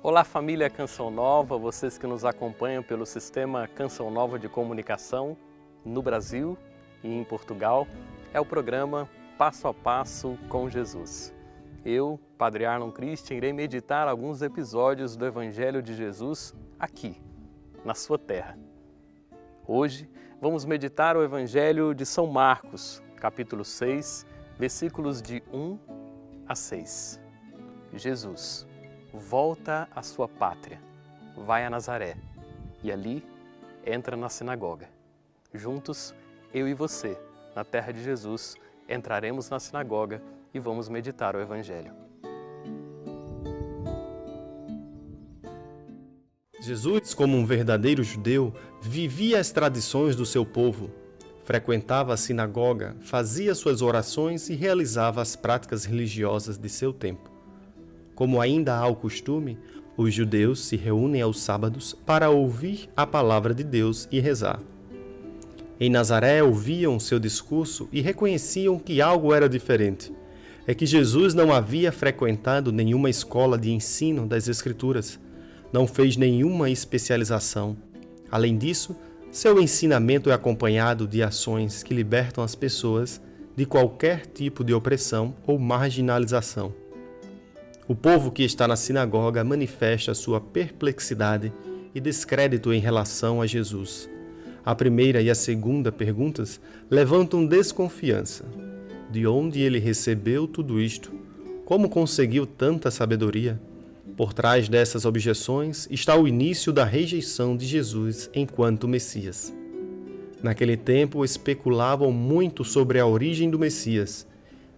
Olá, família Canção Nova, vocês que nos acompanham pelo sistema Canção Nova de Comunicação no Brasil e em Portugal, é o programa Passo a Passo com Jesus. Eu, Padre Arnon Christian, irei meditar alguns episódios do Evangelho de Jesus aqui, na sua terra. Hoje vamos meditar o Evangelho de São Marcos, capítulo 6, versículos de 1 a 6. Jesus volta à sua pátria, vai a Nazaré e ali entra na sinagoga. Juntos, eu e você, na terra de Jesus, entraremos na sinagoga e vamos meditar o Evangelho. Jesus, como um verdadeiro judeu, vivia as tradições do seu povo. Frequentava a sinagoga, fazia suas orações e realizava as práticas religiosas de seu tempo. Como ainda há o costume, os judeus se reúnem aos sábados para ouvir a palavra de Deus e rezar. Em Nazaré ouviam seu discurso e reconheciam que algo era diferente. É que Jesus não havia frequentado nenhuma escola de ensino das Escrituras, não fez nenhuma especialização. Além disso, seu ensinamento é acompanhado de ações que libertam as pessoas de qualquer tipo de opressão ou marginalização. O povo que está na sinagoga manifesta sua perplexidade e descrédito em relação a Jesus. A primeira e a segunda perguntas levantam desconfiança. De onde ele recebeu tudo isto? Como conseguiu tanta sabedoria? Por trás dessas objeções está o início da rejeição de Jesus enquanto Messias. Naquele tempo especulavam muito sobre a origem do Messias,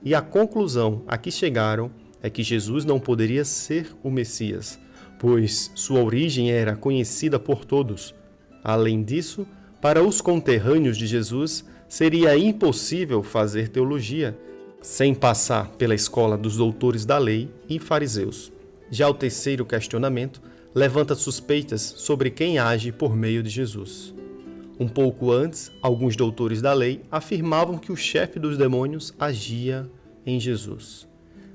e a conclusão a que chegaram é que Jesus não poderia ser o Messias, pois sua origem era conhecida por todos. Além disso, para os conterrâneos de Jesus, seria impossível fazer teologia sem passar pela escola dos doutores da lei e fariseus. Já o terceiro questionamento levanta suspeitas sobre quem age por meio de Jesus. Um pouco antes, alguns doutores da lei afirmavam que o chefe dos demônios agia em Jesus.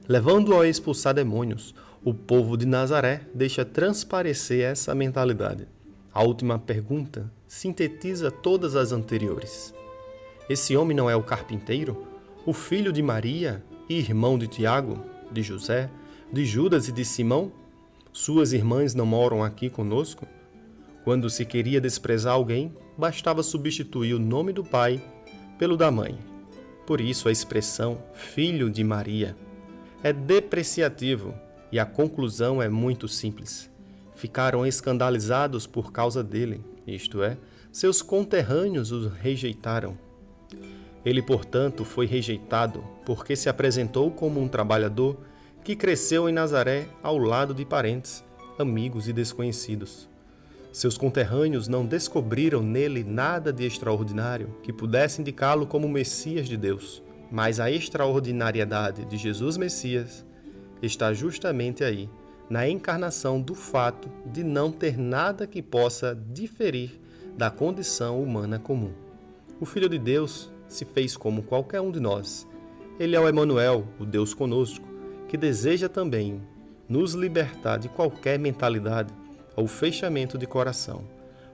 Levando-o a expulsar demônios, o povo de Nazaré deixa transparecer essa mentalidade. A última pergunta sintetiza todas as anteriores. Esse homem não é o carpinteiro, o filho de Maria e irmão de Tiago, de José, de Judas e de Simão? Suas irmãs não moram aqui conosco? Quando se queria desprezar alguém, bastava substituir o nome do pai pelo da mãe. Por isso a expressão filho de Maria é depreciativo e a conclusão é muito simples. Ficaram escandalizados por causa dele, isto é, seus conterrâneos o rejeitaram. Ele, portanto, foi rejeitado porque se apresentou como um trabalhador que cresceu em Nazaré ao lado de parentes, amigos e desconhecidos. Seus conterrâneos não descobriram nele nada de extraordinário que pudesse indicá-lo como Messias de Deus. Mas a extraordinariedade de Jesus Messias está justamente aí, na encarnação do fato de não ter nada que possa diferir da condição humana comum. O Filho de Deus se fez como qualquer um de nós. Ele é o Emanuel, o Deus conosco, que deseja também nos libertar de qualquer mentalidade ou fechamento de coração,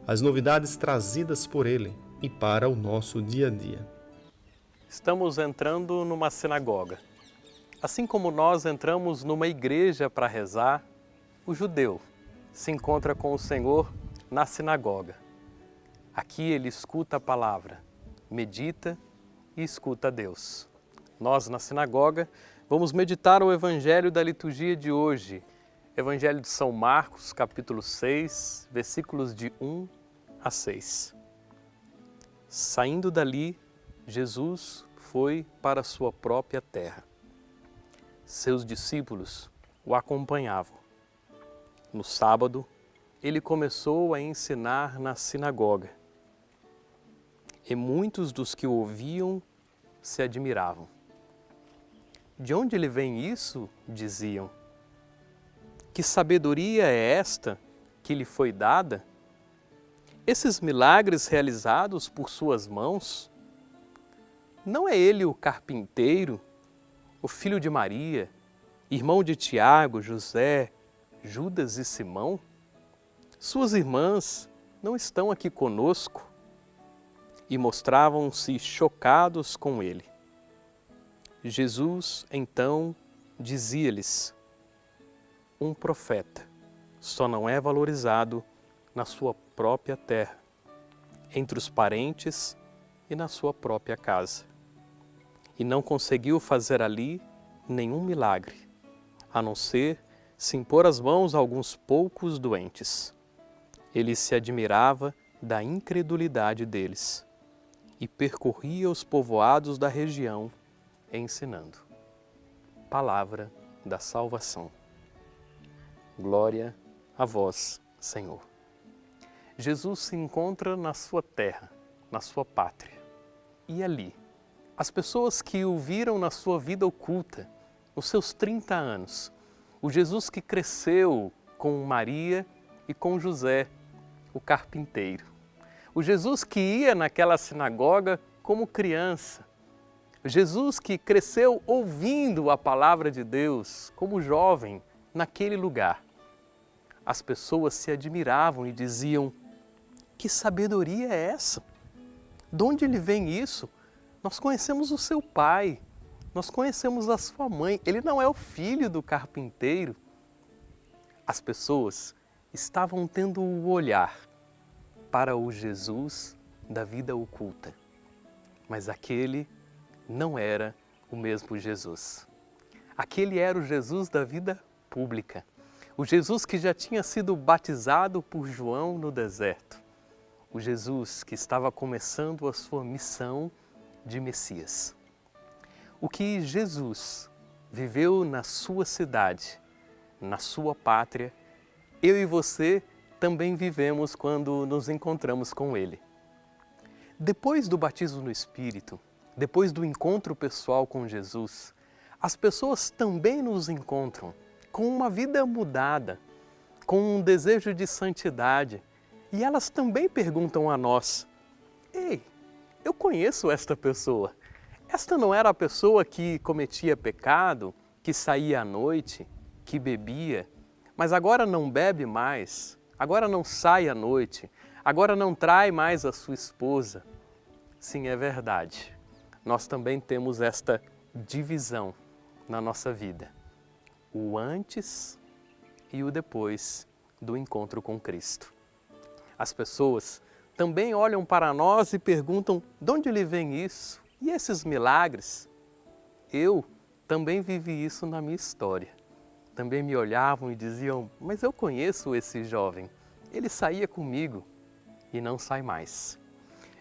as novidades trazidas por Ele e para o nosso dia a dia. Estamos entrando numa sinagoga. Assim como nós entramos numa igreja para rezar, o judeu se encontra com o Senhor na sinagoga. Aqui ele escuta a palavra, medita e escuta Deus. Nós, na sinagoga, vamos meditar o Evangelho da liturgia de hoje, Evangelho de São Marcos, capítulo 6, versículos de 1 a 6. Saindo dali, Jesus foi para sua própria terra. Seus discípulos o acompanhavam. No sábado, ele começou a ensinar na sinagoga. E muitos dos que o ouviam se admiravam. De onde lhe vem isso? Diziam. Que sabedoria é esta que lhe foi dada? Esses milagres realizados por suas mãos? Não é ele o carpinteiro, o filho de Maria, irmão de Tiago, José, Judas e Simão? Suas irmãs não estão aqui conosco?" E mostravam-se chocados com ele. Jesus, então, dizia-lhes: "Um profeta só não é valorizado na sua própria terra, entre os parentes e na sua própria casa." E não conseguiu fazer ali nenhum milagre, a não ser se impor as mãos a alguns poucos doentes. Ele se admirava da incredulidade deles e percorria os povoados da região ensinando. Palavra da salvação. Glória a vós, Senhor. Jesus se encontra na sua terra, na sua pátria. E ali, as pessoas que o viram na sua vida oculta, nos seus 30 anos, o Jesus que cresceu com Maria e com José, o carpinteiro. O Jesus que ia naquela sinagoga como criança. O Jesus que cresceu ouvindo a palavra de Deus como jovem naquele lugar. As pessoas se admiravam e diziam: "Que sabedoria é essa? De onde lhe vem isso? Nós conhecemos o seu pai, nós conhecemos a sua mãe, ele não é o filho do carpinteiro." As pessoas estavam tendo o olhar para o Jesus da vida oculta, mas aquele não era o mesmo Jesus. Aquele era o Jesus da vida pública, o Jesus que já tinha sido batizado por João no deserto, o Jesus que estava começando a sua missão de Messias. O que Jesus viveu na sua cidade, na sua pátria, eu e você também vivemos quando nos encontramos com Ele. Depois do batismo no Espírito, depois do encontro pessoal com Jesus, as pessoas também nos encontram com uma vida mudada, com um desejo de santidade, e elas também perguntam a nós: "Ei, eu conheço esta pessoa. Esta não era a pessoa que cometia pecado, que saía à noite, que bebia, mas agora não bebe mais, agora não sai à noite, agora não trai mais a sua esposa." Sim, é verdade. Nós também temos esta divisão na nossa vida. O antes e o depois do encontro com Cristo. As pessoas também olham para nós e perguntam: "De onde lhe vem isso? E esses milagres?" Eu também vivi isso na minha história. Também me olhavam e diziam: "Mas eu conheço esse jovem, ele saía comigo e não sai mais."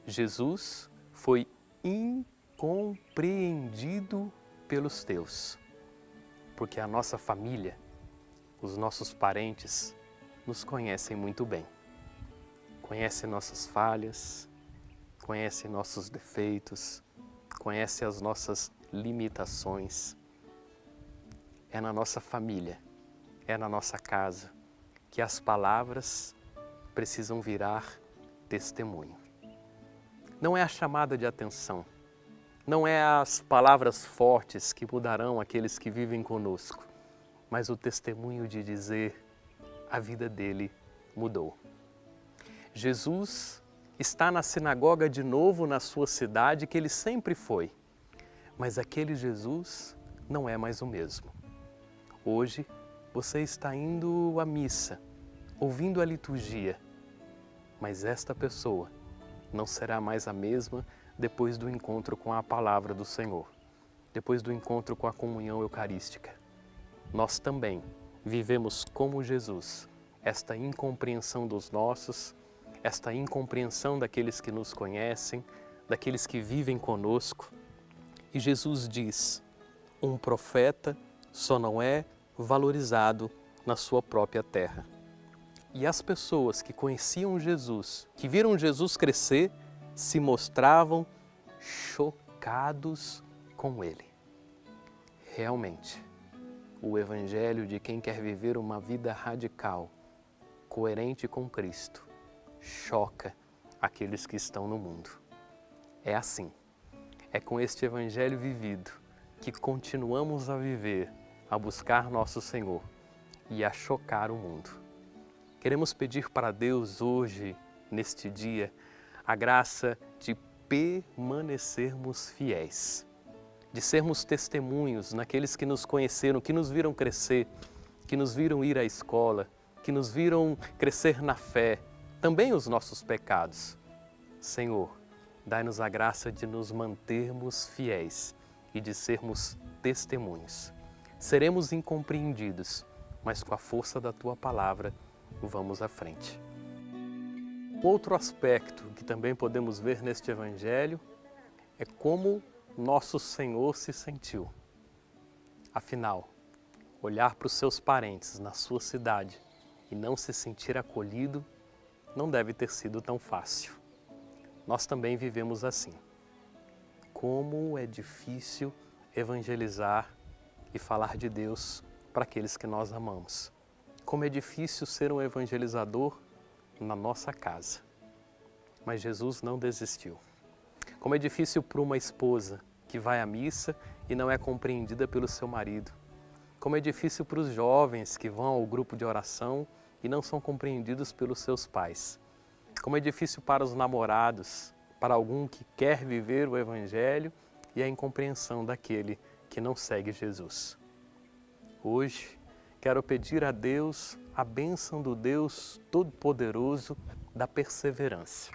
Jesus foi incompreendido pelos teus, porque a nossa família, os nossos parentes, nos conhecem muito bem. Conhecem nossas falhas, conhecem nossos defeitos, conhecem as nossas limitações. É na nossa família, é na nossa casa, que as palavras precisam virar testemunho. Não é a chamada de atenção, não é as palavras fortes que mudarão aqueles que vivem conosco, mas o testemunho de dizer: a vida dele mudou. Jesus está na sinagoga de novo na sua cidade que ele sempre foi, mas aquele Jesus não é mais o mesmo. Hoje você está indo à missa, ouvindo a liturgia, mas esta pessoa não será mais a mesma depois do encontro com a palavra do Senhor, depois do encontro com a comunhão eucarística. Nós também vivemos como Jesus, esta incompreensão dos nossos, esta incompreensão daqueles que nos conhecem, daqueles que vivem conosco. E Jesus diz: um profeta só não é valorizado na sua própria terra. E as pessoas que conheciam Jesus, que viram Jesus crescer, se mostravam chocados com ele. Realmente, o Evangelho de quem quer viver uma vida radical, coerente com Cristo, choca aqueles que estão no mundo. É assim, é com este Evangelho vivido que continuamos a viver, a buscar nosso Senhor e a chocar o mundo. Queremos pedir para Deus hoje, neste dia, a graça de permanecermos fiéis, de sermos testemunhos naqueles que nos conheceram, que nos viram crescer, que nos viram ir à escola, que nos viram crescer na fé, também os nossos pecados. Senhor, dai-nos a graça de nos mantermos fiéis e de sermos testemunhos. Seremos incompreendidos, mas com a força da Tua palavra, vamos à frente. Outro aspecto que também podemos ver neste Evangelho é como nosso Senhor se sentiu. Afinal, olhar para os seus parentes na sua cidade e não se sentir acolhido não deve ter sido tão fácil. Nós também vivemos assim. Como é difícil evangelizar e falar de Deus para aqueles que nós amamos. Como é difícil ser um evangelizador na nossa casa. Mas Jesus não desistiu. Como é difícil para uma esposa que vai à missa e não é compreendida pelo seu marido. Como é difícil para os jovens que vão ao grupo de oração e não são compreendidos pelos seus pais. Como é difícil para os namorados, para algum que quer viver o Evangelho e a incompreensão daquele que não segue Jesus. Hoje, quero pedir a Deus a bênção do Deus Todo-Poderoso da perseverança,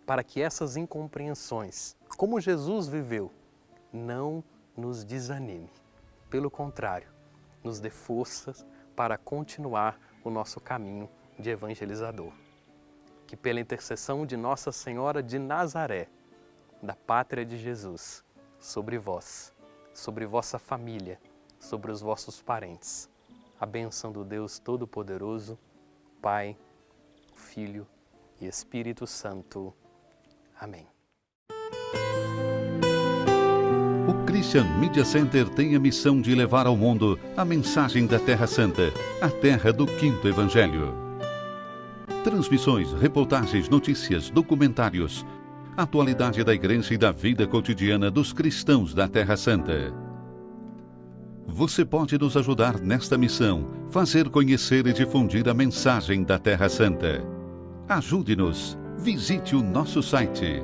para que essas incompreensões, como Jesus viveu, não nos desanime. Pelo contrário, nos dê forças para continuar o nosso caminho de evangelizador. Que pela intercessão de Nossa Senhora de Nazaré, da pátria de Jesus, sobre vós, sobre vossa família, sobre os vossos parentes, a bênção do Deus Todo-Poderoso, Pai, Filho e Espírito Santo. Amém. O Christian Media Center tem a missão de levar ao mundo a mensagem da Terra Santa, a terra do Quinto Evangelho. Transmissões, reportagens, notícias, documentários, atualidade da Igreja e da vida cotidiana dos cristãos da Terra Santa. Você pode nos ajudar nesta missão, fazer conhecer e difundir a mensagem da Terra Santa. Ajude-nos. Visite o nosso site